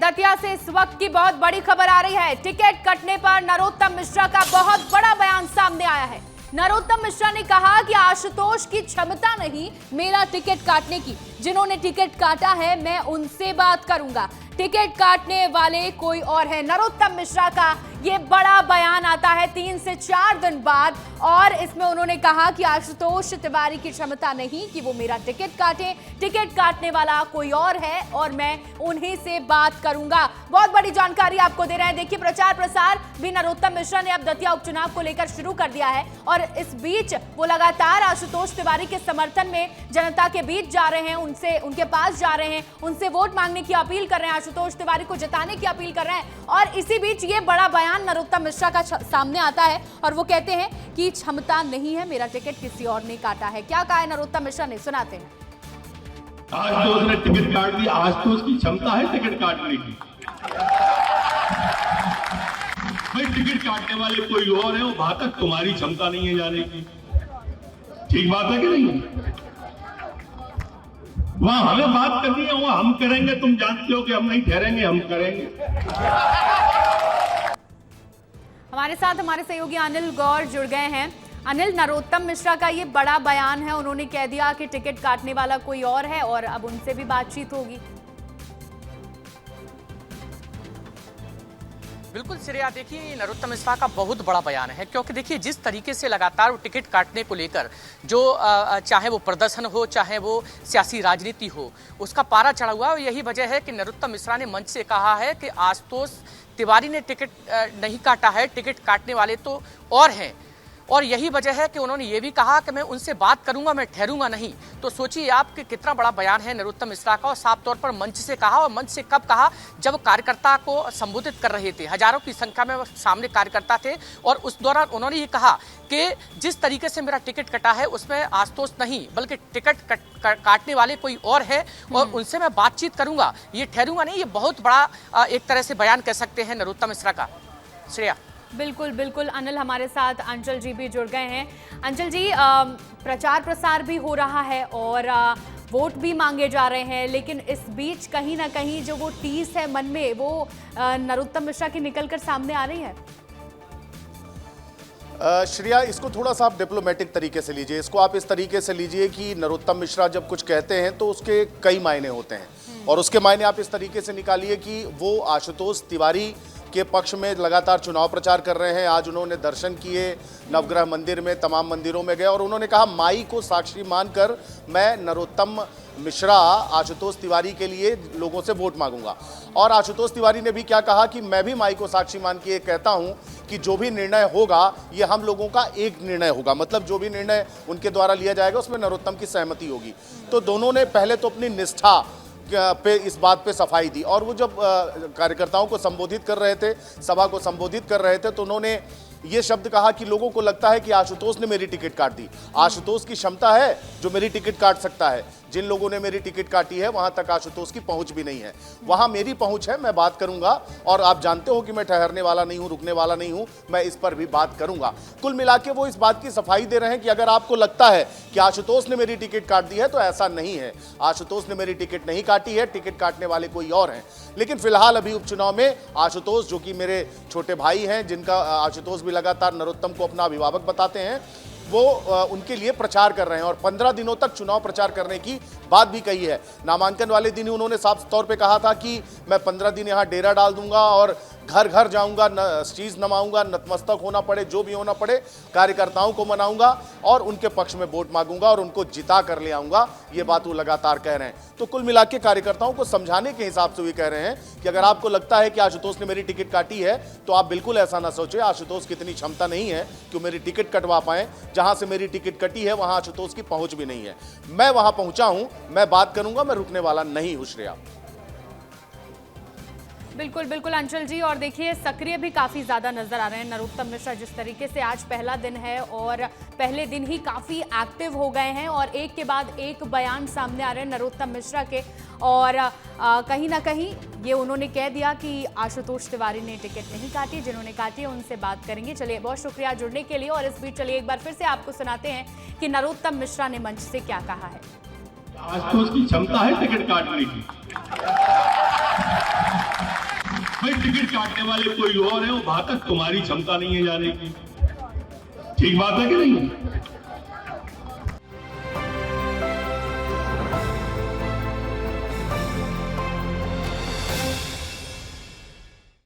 दतिया से इस वक्त की बहुत बड़ी खबर आ रही है। टिकट कटने पर नरोत्तम मिश्रा का बहुत बड़ा बयान सामने आया है। नरोत्तम मिश्रा ने कहा कि आशुतोष की क्षमता नहीं मेरा टिकट काटने की। जिन्होंने टिकट काटा है मैं उनसे बात करूंगा। टिकट काटने वाले कोई और है। नरोत्तम मिश्रा का ये बड़ा बयान आता है 3 से 4 दिन बाद, और इसमें उन्होंने कहा कि आशुतोष तिवारी की क्षमता नहीं कि वो मेरा टिकट काटे। टिकट काटने वाला कोई और है और मैं उन्हीं से बात करूंगा। बहुत बड़ी जानकारी आपको दे रहे हैं। देखिए, प्रचार प्रसार भी नरोत्तम मिश्रा ने अब दतिया उपचुनाव को लेकर शुरू कर दिया है, और इस बीच वो लगातार आशुतोष तिवारी के समर्थन में जनता के बीच जा रहे हैं, उनके पास जा रहे हैं, उनसे वोट मांगने की अपील कर रहे हैं, आशुतोष तिवारी को जिताने की अपील कर रहे हैं। और इसी बीच ये बड़ा बयान नरोत्तम मिश्रा का सामने आता है और वो कहते हैं कि क्षमता नहीं है, मेरा टिकट किसी और ने काटा है। क्या कहा है नरोत्तम मिश्रा ने, सुनाते हैं। आज तो उसने टिकट काट दिया, आज तो उसकी क्षमता है टिकट काटने की। भाई टिकट काटने वाले कोई और है, वो वहां तक तुम्हारी क्षमता नहीं है जाने की। ठीक बात है कि नहीं? वहां हमें बात करनी है, वहां हम करेंगे। तुम जानते हो कि हम नहीं ठहरेंगे, हम करेंगे। हमारे साथ हमारे सहयोगी अनिल गौर जुड़ गए हैं। अनिल, नरोत्तम मिश्रा का ये बड़ा बयान है, उन्होंने कह दिया कि टिकट काटने वाला कोई और है और अब उनसे भी बातचीत होगी। बिल्कुल श्रेया, देखिए नरोत्तम मिश्रा का बहुत बड़ा बयान है, क्योंकि देखिए जिस तरीके से लगातार वो टिकट काटने को लेकर जो चाहे वो प्रदर्शन हो, चाहे वो सियासी राजनीति हो, उसका पारा चढ़ा हुआ है। यही वजह है कि नरोत्तम मिश्रा ने मंच से कहा है कि आशुतोष तिवारी ने टिकट नहीं काटा है, टिकट काटने वाले तो और हैं। और यही वजह है कि उन्होंने ये भी कहा कि मैं उनसे बात करूंगा, मैं ठहरूंगा नहीं। तो सोचिए आप कि कितना बड़ा बयान है नरोत्तम मिश्रा का, और साफ तौर पर मंच से कहा। और मंच से कब कहा? जब कार्यकर्ता को संबोधित कर रहे थे, हजारों की संख्या में सामने कार्यकर्ता थे, और उस दौरान उन्होंने ये कहा कि जिस तरीके से मेरा टिकट कटा है उसमें आशुतोष नहीं बल्कि टिकट काटने वाले कोई और है, और उनसे मैं बातचीत करूंगा, ये ठहरूंगा नहीं। ये बहुत बड़ा एक तरह से बयान कह सकते हैं नरोत्तम मिश्रा का। श्रेया। बिल्कुल बिल्कुल अनिल, हमारे साथ अंचल जी भी जुड़ गए हैं। अंचल जी, प्रचार प्रसार भी हो रहा है और वोट भी मांगे जा रहे हैं, लेकिन इस बीच कहीं ना कहीं जो वो टीस है मन में, वो नरोत्तम मिश्रा की निकलकर सामने आ रही है। श्रेया, इसको थोड़ा सा आप डिप्लोमेटिक तरीके से लीजिए। इसको आप इस तरीके से लीजिए कि नरोत्तम मिश्रा जब कुछ कहते हैं तो उसके कई मायने होते हैं, और उसके मायने आप इस तरीके से निकालिए कि वो आशुतोष तिवारी के पक्ष में लगातार चुनाव प्रचार कर रहे हैं। आज उन्होंने दर्शन किए नवग्रह मंदिर में, तमाम मंदिरों में गए, और उन्होंने कहा माई को साक्षी मानकर मैं नरोत्तम मिश्रा आशुतोष तिवारी के लिए लोगों से वोट मांगूंगा। और आशुतोष तिवारी ने भी क्या कहा कि मैं भी माई को साक्षी मान के कहता हूं कि जो भी निर्णय होगा ये हम लोगों का एक निर्णय होगा, मतलब जो भी निर्णय उनके द्वारा लिया जाएगा उसमें नरोत्तम की सहमति होगी। तो दोनों ने पहले तो अपनी निष्ठा पे इस बात पे सफाई दी, और वो जब कार्यकर्ताओं को संबोधित कर रहे थे, सभा को संबोधित कर रहे थे, तो उन्होंने ये शब्द कहा कि लोगों को लगता है कि आशुतोष ने मेरी टिकट काट दी। आशुतोष की क्षमता है जो मेरी टिकट काट सकता है। जिन लोगों ने मेरी टिकट काटी है वहां तक आशुतोष की पहुंच भी नहीं है, वहां मेरी पहुंच है, मैं बात करूंगा। और आप जानते हो कि मैं ठहरने वाला नहीं हूं, रुकने वाला नहीं हूं, मैं इस पर भी बात करूंगा। कुल मिला के वो इस बात की सफाई दे रहे हैं कि अगर आपको लगता है कि आशुतोष ने मेरी टिकट काट दी है तो ऐसा नहीं है। आशुतोष ने मेरी टिकट नहीं काटी है, टिकट काटने वाले कोई और हैं। लेकिन फिलहाल अभी उपचुनाव में आशुतोष, जो कि मेरे छोटे भाई हैं, जिनका आशुतोष भी लगातार नरोत्तम को अपना अभिभावक बताते हैं, वो उनके लिए प्रचार कर रहे हैं, और 15 दिनों तक चुनाव प्रचार करने की बात भी कही है। नामांकन वाले दिन उन्होंने साफ तौर पे कहा था कि मैं 15 दिन यहाँ डेरा डाल दूंगा और घर घर जाऊंगा, शीश नमाऊंगा, नतमस्तक होना पड़े, जो भी होना पड़े, कार्यकर्ताओं को मनाऊंगा और उनके पक्ष में वोट मांगूंगा और उनको जिता कर ले आऊंगा। ये बात वो लगातार कह रहे हैं। तो कुल मिला के कार्यकर्ताओं को समझाने के हिसाब से भी कह रहे हैं कि अगर आपको लगता है कि आशुतोष ने मेरी टिकट काटी है तो आप बिल्कुल ऐसा ना सोचे, आशुतोष की इतनी क्षमता नहीं है कि मेरी टिकट कटवा पाए। जहां से मेरी टिकट कटी है वहां आशुतोष की पहुंच भी नहीं है। मैं वहां पहुंचा हूं, मैं बात करूंगा, मैं रुकने वाला नहीं हूं। श्रेया। बिल्कुल बिल्कुल अंचल जी, और देखिए सक्रिय भी काफ़ी ज़्यादा नजर आ रहे हैं नरोत्तम मिश्रा। जिस तरीके से आज पहला दिन है और पहले दिन ही काफ़ी एक्टिव हो गए हैं, और एक के बाद एक बयान सामने आ रहे हैं नरोत्तम मिश्रा के। और कहीं ना कहीं ये उन्होंने कह दिया कि आशुतोष तिवारी ने टिकट नहीं काटी, जिन्होंने काटी है उनसे बात करेंगे। चलिए, बहुत शुक्रिया जुड़ने के लिए। और इस बीच चलिए एक बार फिर से आपको सुनाते हैं कि नरोत्तम मिश्रा ने मंच से क्या कहा है। आज तो उसकी क्षमता है टिकट काटने की। भाई टिकट काटने वाले कोई और है, वहां तक तुम्हारी क्षमता नहीं है जाने की। ठीक बात है कि नहीं?